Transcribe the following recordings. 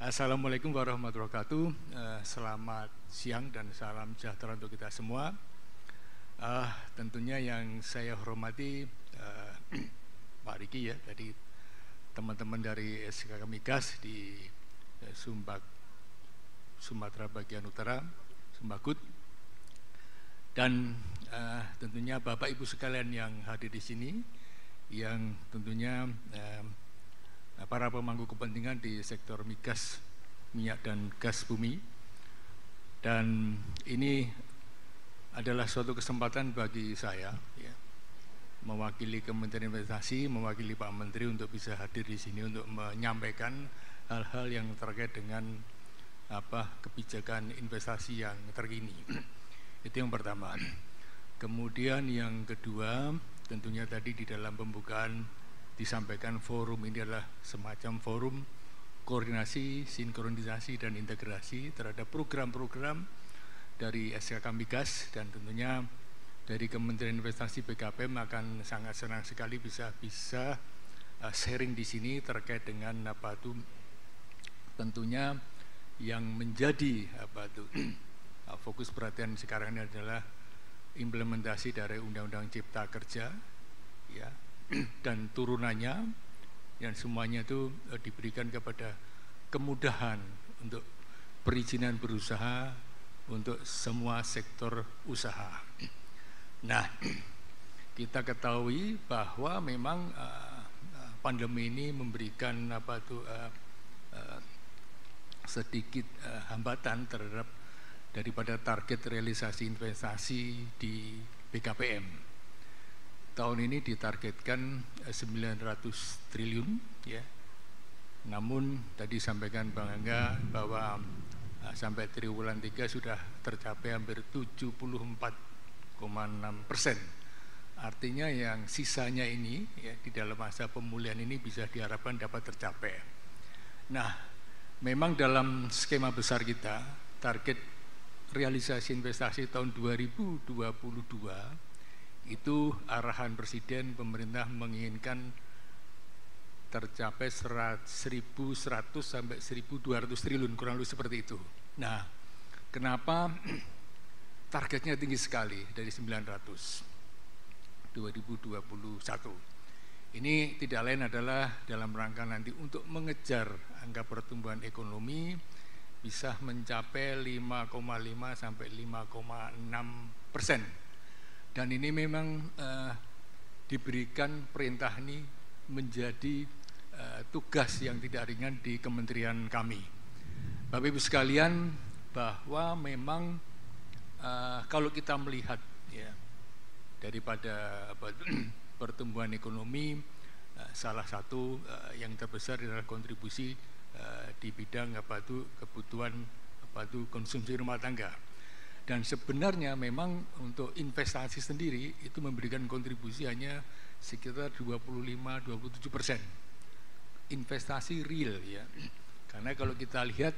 Assalamualaikum warahmatullahi wabarakatuh. Selamat siang dan salam sejahtera untuk kita semua. Tentunya yang saya hormati Pak Riki ya, tadi teman-teman dari SKK Migas di Sumatera bagian utara, Sumbagut, dan tentunya Bapak Ibu sekalian yang hadir di sini, yang tentunya para pemangku kepentingan di sektor migas, minyak dan gas bumi. Dan ini adalah suatu kesempatan bagi saya ya, mewakili Kementerian Investasi, mewakili Pak Menteri untuk bisa hadir di sini untuk menyampaikan hal-hal yang terkait dengan kebijakan investasi yang terkini. Itu yang pertama. Kemudian yang kedua, tentunya tadi di dalam pembukaan disampaikan forum ini adalah semacam forum koordinasi, sinkronisasi, dan integrasi terhadap program-program dari SKK Migas, dan tentunya dari Kementerian Investasi BKPM akan sangat senang sekali bisa sharing di sini terkait dengan tentunya yang menjadi fokus perhatian sekarang ini adalah implementasi dari Undang-Undang Cipta Kerja ya, dan turunannya, yang semuanya itu diberikan kepada kemudahan untuk perizinan berusaha untuk semua sektor usaha. Nah, kita ketahui bahwa memang pandemi ini memberikan sedikit hambatan terhadap daripada target realisasi investasi di BKPM. Tahun ini ditargetkan 900 triliun ya. Namun tadi sampaikan Bang Angga bahwa sampai triwulan 3 sudah tercapai hampir 74,6%. Artinya yang sisanya ini ya, di dalam masa pemulihan ini bisa diharapkan dapat tercapai. Nah, memang dalam skema besar kita, target realisasi investasi tahun 2022 itu arahan Presiden, pemerintah menginginkan tercapai 1.100 sampai 1.200 triliun, kurang lebih seperti itu. Nah, kenapa targetnya tinggi sekali dari 900 2021? Ini tidak lain adalah dalam rangka nanti untuk mengejar angka pertumbuhan ekonomi bisa mencapai 5,5 sampai 5,6%. Dan ini memang diberikan perintah ini menjadi tugas yang tidak ringan di kementerian kami. Bapak Ibu sekalian, bahwa memang kalau kita melihat ya, daripada pertumbuhan ekonomi, salah satu yang terbesar adalah kontribusi di bidang kebutuhan konsumsi rumah tangga. Dan sebenarnya memang untuk investasi sendiri itu memberikan kontribusi hanya sekitar 25-27%. Investasi real ya. Karena kalau kita lihat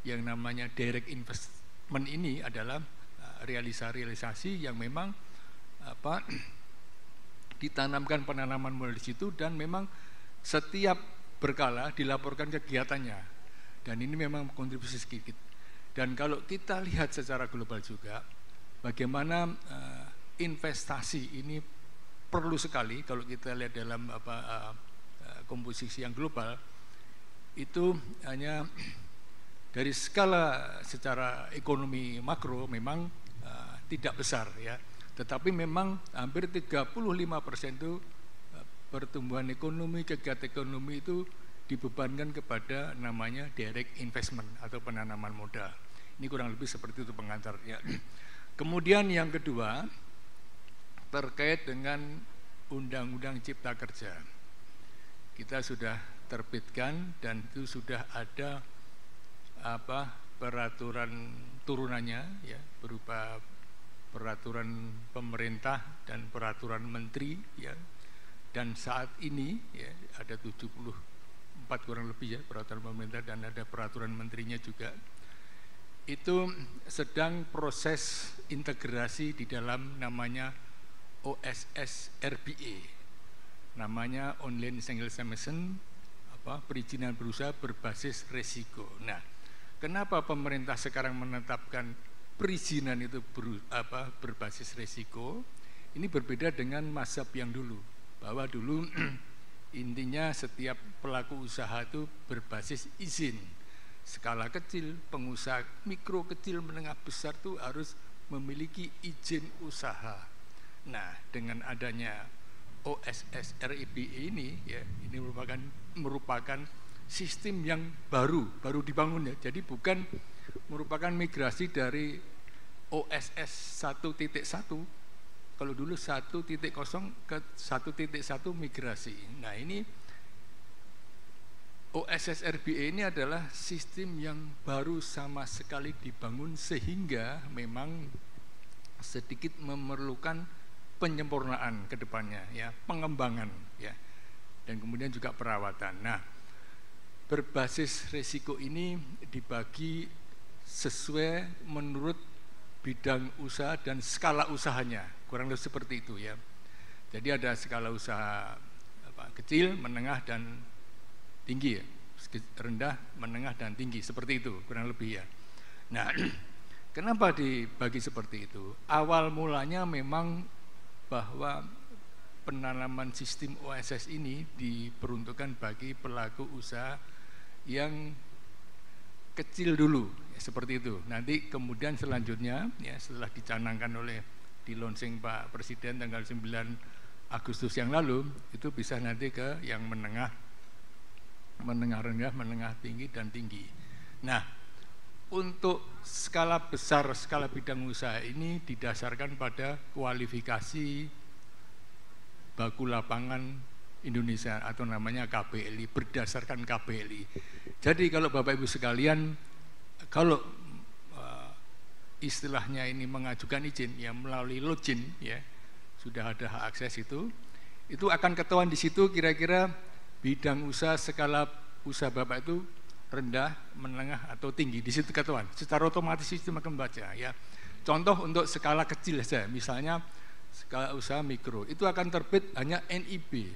yang namanya direct investment ini adalah realisasi yang memang ditanamkan penanaman modal di situ, dan memang setiap berkala dilaporkan kegiatannya. Dan ini memang kontribusi sedikit. Dan kalau kita lihat secara global juga, bagaimana investasi ini perlu sekali kalau kita lihat dalam komposisi yang global, itu hanya dari skala secara ekonomi makro memang tidak besar ya, tetapi memang hampir 35% itu pertumbuhan ekonomi, kegiatan ekonomi itu dibebankan kepada namanya direct investment atau penanaman modal. Ini kurang lebih seperti itu pengantarnya. Kemudian yang kedua terkait dengan Undang-Undang Cipta Kerja. Kita sudah terbitkan dan itu sudah ada peraturan turunannya ya, berupa peraturan pemerintah dan peraturan menteri ya. Dan saat ini ya, ada 74 kurang lebih ya peraturan pemerintah dan ada peraturan menterinya juga. Itu sedang proses integrasi di dalam namanya OSS RBA, namanya Online Single Submission perizinan berusaha berbasis resiko. Nah, kenapa pemerintah sekarang menetapkan perizinan itu berbasis resiko? Ini berbeda dengan mazhab yang dulu, bahwa dulu intinya setiap pelaku usaha itu berbasis izin. Skala kecil, pengusaha mikro, kecil, menengah, besar itu harus memiliki izin usaha. Nah, dengan adanya OSS RIBE ini, ya, ini merupakan sistem yang baru dibangun, ya. Jadi bukan merupakan migrasi dari OSS 1.1. Kalau dulu 1.0 ke 1.1 migrasi. Nah, ini OSS RBE ini adalah sistem yang baru sama sekali dibangun, sehingga memang sedikit memerlukan penyempurnaan ke depannya, ya, pengembangan, ya, dan kemudian juga perawatan. Nah, berbasis risiko ini dibagi sesuai menurut bidang usaha dan skala usahanya, kurang lebih seperti itu, ya. Jadi ada skala usaha kecil, menengah, dan tinggi, ya, rendah, menengah, dan tinggi, seperti itu kurang lebih, ya. Nah, kenapa dibagi seperti itu? Awal mulanya memang bahwa penanaman sistem OSS ini diperuntukkan bagi pelaku usaha yang kecil dulu, ya, seperti itu. Nanti kemudian selanjutnya, ya, setelah dicanangkan oleh di launching Pak Presiden tanggal 9 Agustus yang lalu, itu bisa nanti ke yang menengah rendah, menengah tinggi, dan tinggi. Nah, untuk skala besar, skala bidang usaha ini didasarkan pada kualifikasi baku lapangan Indonesia atau namanya KBLI, berdasarkan KBLI. Jadi kalau Bapak Ibu sekalian, kalau istilahnya ini mengajukan izin, ya, melalui login, ya, sudah ada hak akses itu akan ketahuan di situ kira-kira bidang usaha, skala usaha Bapak itu rendah, menengah, atau tinggi. Di situ ketahuan. Secara otomatis sistem akan membaca, ya. Contoh untuk skala kecil saja, misalnya skala usaha mikro, itu akan terbit hanya NIB.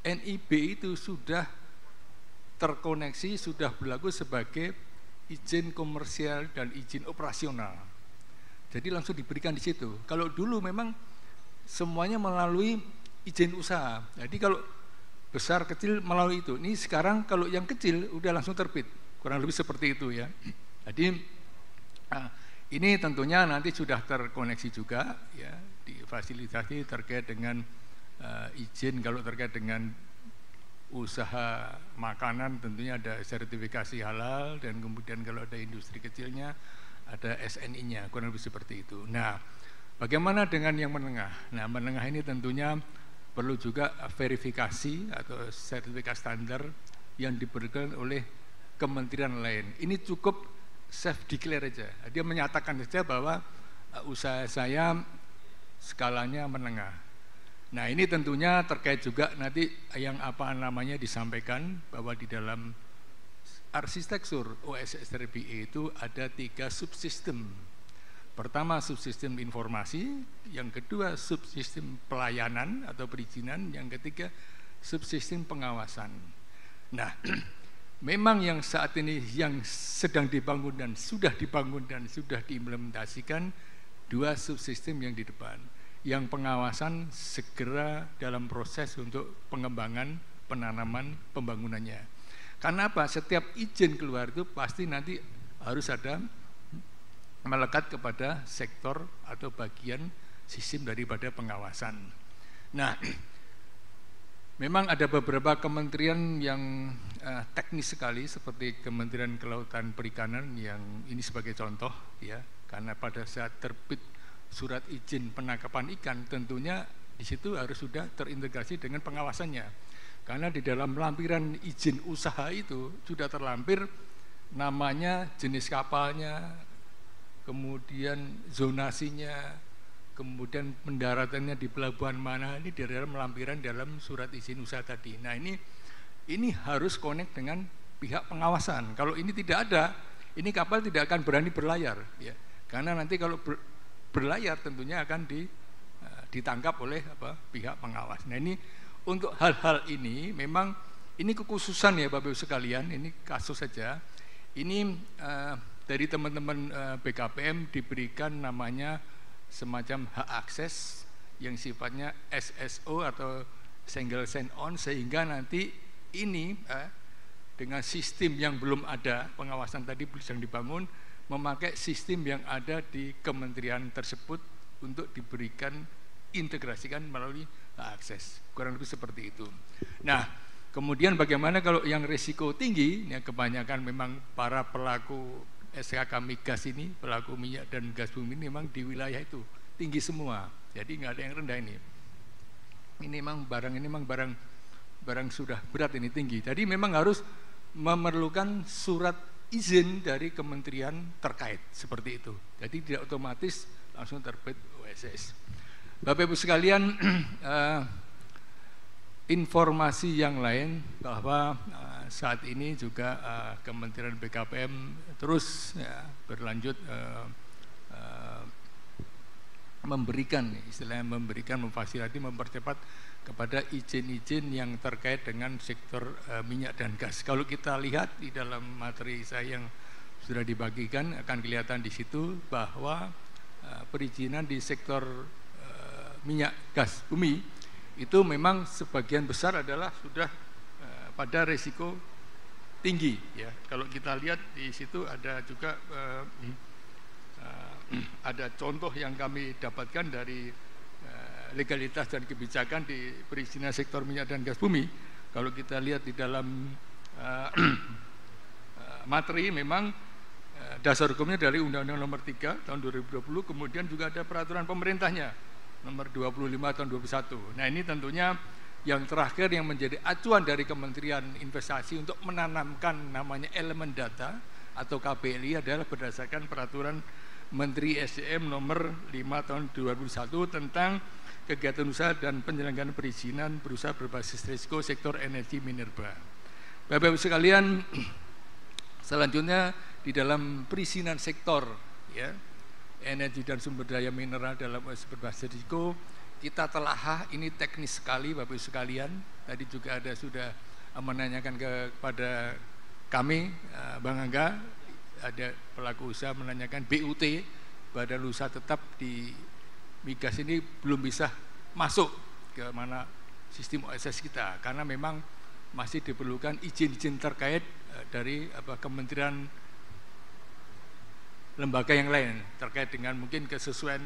NIB itu sudah terkoneksi, sudah berlaku sebagai izin komersial dan izin operasional. Jadi langsung diberikan di situ. Kalau dulu memang semuanya melalui izin usaha. Jadi kalau besar kecil melalui itu. Ini sekarang kalau yang kecil udah langsung terbit, kurang lebih seperti itu, ya. Jadi ini tentunya nanti sudah terkoneksi juga, ya, difasilitasi terkait dengan izin. Kalau terkait dengan usaha makanan tentunya ada sertifikasi halal, dan kemudian kalau ada industri kecilnya ada SNI-nya, kurang lebih seperti itu. Nah, bagaimana dengan yang menengah? Nah, menengah ini tentunya perlu juga verifikasi atau sertifikat standar yang diberikan oleh kementerian lain. Ini cukup self-declare aja. Dia menyatakan saja bahwa usaha saya skalanya menengah. Nah, ini tentunya terkait juga nanti yang disampaikan bahwa di dalam arsitektur OSS RBE itu ada 3 subsistem. Pertama subsistem informasi, yang kedua subsistem pelayanan atau perizinan, yang ketiga subsistem pengawasan. Nah, memang yang saat ini yang sedang dibangun dan sudah diimplementasikan 2 subsistem yang di depan. Yang pengawasan segera dalam proses untuk pengembangan, penanaman, pembangunannya. Karena apa? Setiap izin keluar itu pasti nanti harus ada melekat kepada sektor atau bagian sistem daripada pengawasan. Nah, memang ada beberapa kementerian yang teknis sekali, seperti Kementerian Kelautan Perikanan yang ini sebagai contoh, ya, karena pada saat terbit surat izin penangkapan ikan tentunya di situ harus sudah terintegrasi dengan pengawasannya. Karena di dalam lampiran izin usaha itu sudah terlampir namanya, jenis kapalnya, kemudian zonasinya, kemudian pendaratannya di pelabuhan mana, ini di dalam lampiran dalam surat izin usaha tadi. Nah, ini harus connect dengan pihak pengawasan. Kalau ini tidak ada, ini kapal tidak akan berani berlayar, ya. Karena nanti kalau berlayar tentunya akan ditangkap oleh pihak pengawas. Nah, ini untuk hal-hal ini memang Ini kekhususan ya Bapak Ibu sekalian, ini kasus saja. Ini dari teman-teman BKPM diberikan namanya semacam hak akses yang sifatnya SSO atau single sign on, sehingga nanti ini dengan sistem yang belum ada, pengawasan tadi sedang dibangun, memakai sistem yang ada di kementerian tersebut untuk diberikan integrasikan melalui hak akses, kurang lebih seperti itu. Nah, kemudian bagaimana kalau yang risiko tinggi, ya kebanyakan memang para pelaku SKK migas ini, pelaku minyak dan gas bumi ini memang di wilayah itu tinggi semua, jadi nggak ada yang rendah ini. Ini memang barang sudah berat ini, tinggi. Jadi memang harus memerlukan surat izin dari kementerian terkait seperti itu. Jadi tidak otomatis langsung terbit OSS. Bapak Ibu sekalian, informasi yang lain bahwa saat ini juga Kementerian BKPM terus berlanjut memberikan, istilahnya memfasilitasi, mempercepat kepada izin-izin yang terkait dengan sektor minyak dan gas. Kalau kita lihat di dalam materi saya yang sudah dibagikan, akan kelihatan di situ bahwa perizinan di sektor minyak gas bumi itu memang sebagian besar adalah sudah pada risiko tinggi ya. Kalau kita lihat di situ ada juga ada contoh yang kami dapatkan dari legalitas dan kebijakan di perizinan sektor minyak dan gas bumi. Kalau kita lihat di dalam materi, memang dasar hukumnya dari Undang-Undang Nomor 3 Tahun 2020, kemudian juga ada peraturan pemerintahnya Nomor 25 Tahun 2021. Nah, ini tentunya yang terakhir yang menjadi acuan dari Kementerian Investasi untuk menanamkan namanya elemen data atau KPLI adalah berdasarkan peraturan Menteri SDM Nomor 5 Tahun 2021 tentang kegiatan usaha dan penyelenggaraan perizinan berusaha berbasis risiko sektor energi minerba. Bapak Ibu sekalian, selanjutnya di dalam perizinan sektor ya, energi dan sumber daya mineral dalam berbasis risiko, kita telah ini teknis sekali Bapak Ibu sekalian. Tadi juga ada sudah menanyakan kepada kami, Bang Angga, ada pelaku usaha menanyakan BUT, Badan Usaha Tetap di migas ini belum bisa masuk ke mana sistem OSS kita, karena memang masih diperlukan izin-izin terkait dari kementerian lembaga yang lain terkait dengan mungkin kesesuaian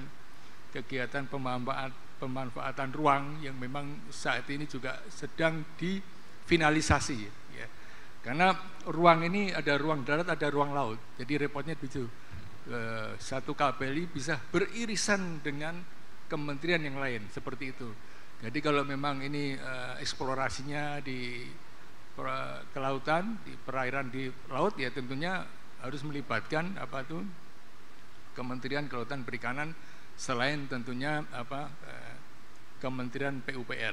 kegiatan pemanfaatan ruang yang memang saat ini juga sedang difinalisasi ya. Karena ruang ini ada ruang darat, ada ruang laut, jadi repotnya begitu. Satu KPLI bisa beririsan dengan kementerian yang lain seperti itu. Jadi kalau memang ini eksplorasinya di kelautan, di perairan di laut, ya tentunya harus melibatkan Kementerian Kelautan Perikanan selain tentunya Kementerian PUPR.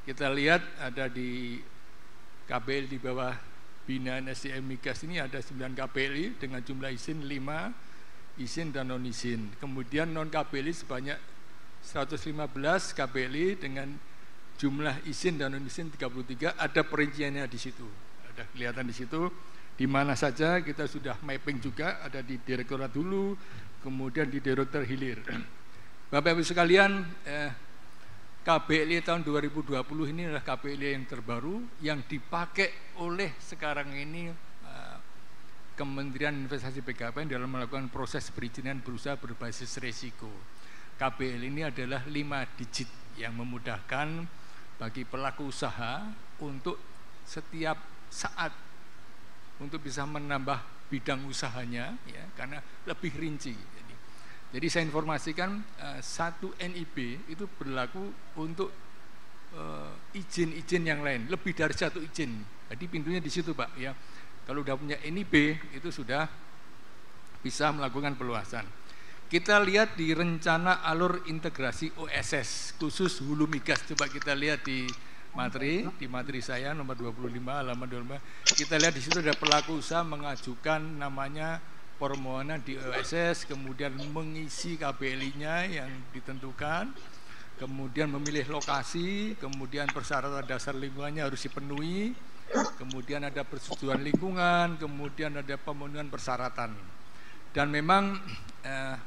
Kita lihat ada di KPLI di bawah binaan SDM Migas ini ada 9 KPLI dengan jumlah izin 5 izin dan non izin. Kemudian non KPLI sebanyak 115 KPLI dengan jumlah izin dan non izin 33. Ada perinciannya di situ. Ada kelihatan di situ. Di mana saja kita sudah mapping juga, ada di direktorat dulu, kemudian di direktur hilir. Bapak Ibu sekalian, KPLI tahun 2020 ini adalah KPLI yang terbaru yang dipakai oleh sekarang ini Kementerian Investasi BKPM dalam melakukan proses perizinan berusaha berbasis risiko. KPLI ini adalah 5 digit yang memudahkan bagi pelaku usaha untuk setiap saat untuk bisa menambah bidang usahanya ya, karena lebih rinci. Jadi saya informasikan satu NIB itu berlaku untuk izin-izin yang lain, lebih dari satu izin. Jadi pintunya di situ Pak ya. Kalau udah punya NIB itu sudah bisa melakukan perluasan. Kita lihat di rencana alur integrasi OSS khusus hulu migas. Coba kita lihat di materi saya nomor 25 halaman 25. Kita lihat di situ ada pelaku usaha mengajukan namanya permohonan di OSS, kemudian mengisi KPLI-nya yang ditentukan, kemudian memilih lokasi, kemudian persyaratan dasar lingkungannya harus dipenuhi, kemudian ada persetujuan lingkungan, kemudian ada pemenuhan persyaratan. Dan memang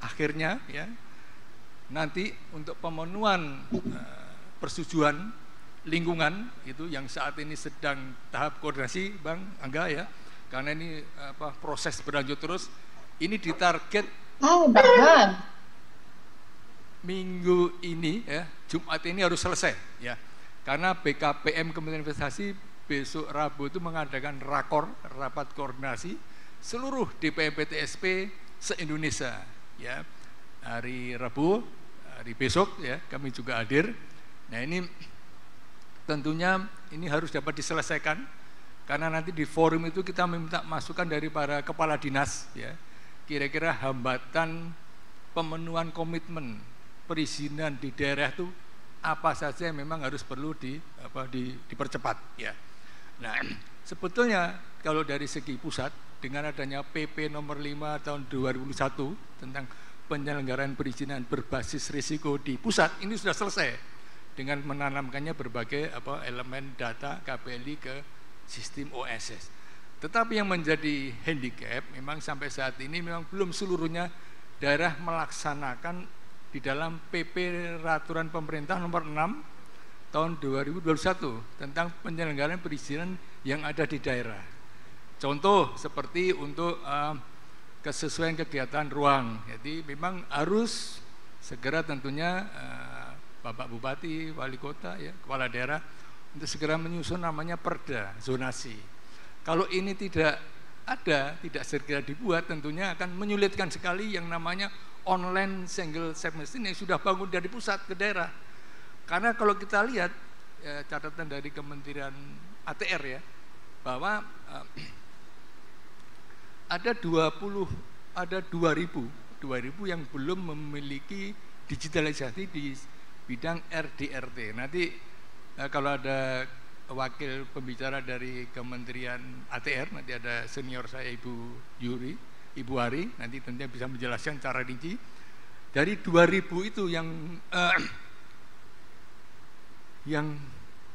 akhirnya ya nanti untuk pemenuhan persetujuan lingkungan itu yang saat ini sedang tahap koordinasi Bang Angga ya, karena ini proses berlanjut terus, ini ditarget minggu ini ya, Jumat ini harus selesai ya, karena BKPM Kementerian Investasi besok Rabu itu mengadakan rapat koordinasi seluruh DPM-PTSP se-Indonesia ya, hari Rabu, hari besok ya, kami juga hadir. Nah ini tentunya ini harus dapat diselesaikan, karena nanti di forum itu kita meminta masukan dari para kepala dinas ya, kira-kira hambatan pemenuhan komitmen perizinan di daerah itu apa saja yang memang harus perlu dipercepat ya. Nah sebetulnya kalau dari segi pusat, dengan adanya PP nomor 5 tahun 2001 tentang penyelenggaraan perizinan berbasis risiko di pusat, ini sudah selesai dengan menanamkannya berbagai elemen data KPLI ke sistem OSS. Tetapi yang menjadi handicap memang sampai saat ini memang belum seluruhnya daerah melaksanakan di dalam PP Peraturan Pemerintah nomor 6 tahun 2021 tentang penyelenggaraan perizinan yang ada di daerah. Contoh seperti untuk kesesuaian kegiatan ruang, jadi memang harus segera tentunya Bapak Bupati, Wali Kota, ya, Kepala Daerah untuk segera menyusun namanya perda zonasi. Kalau ini tidak ada, tidak segera dibuat, tentunya akan menyulitkan sekali yang namanya online single set mesin yang sudah bangun dari pusat ke daerah. Karena kalau kita lihat catatan dari Kementerian ATR ya, bahwa ada 2000 yang belum memiliki digitalisasi di bidang RDRT. Nanti kalau ada wakil pembicara dari Kementerian ATR, nanti ada senior saya Ibu Ari, nanti tentunya bisa menjelaskan cara rinci. Dari 2000 itu yang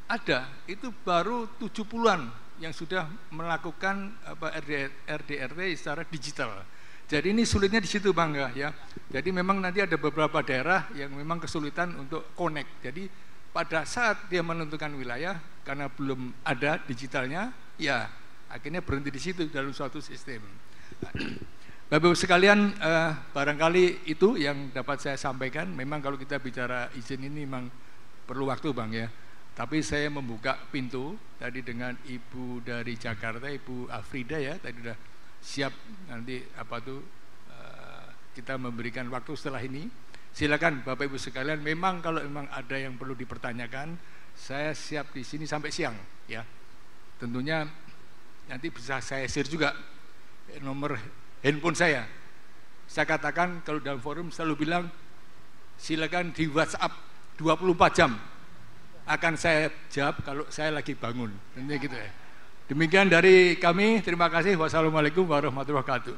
ada itu baru 70-an yang sudah melakukan RDRT secara digital. Jadi ini sulitnya di situ Bang ya. Jadi memang nanti ada beberapa daerah yang memang kesulitan untuk connect. Jadi pada saat dia menentukan wilayah karena belum ada digitalnya, ya akhirnya berhenti di situ dalam suatu sistem. Bapak-Ibu sekalian, barangkali itu yang dapat saya sampaikan. Memang kalau kita bicara izin ini memang perlu waktu Bang ya. Tapi saya membuka pintu tadi dengan Ibu dari Jakarta, Ibu Afrida ya, tadi sudah siap nanti kita memberikan waktu setelah ini. Silakan Bapak Ibu sekalian, memang kalau memang ada yang perlu dipertanyakan, saya siap di sini sampai siang ya. Tentunya nanti bisa saya share juga nomor handphone saya. Saya katakan kalau dalam forum selalu bilang silakan di WhatsApp 24 jam. Akan saya jawab kalau saya lagi bangun. Tentunya gitu ya. Demikian dari kami, terima kasih. Wassalamualaikum warahmatullahi wabarakatuh.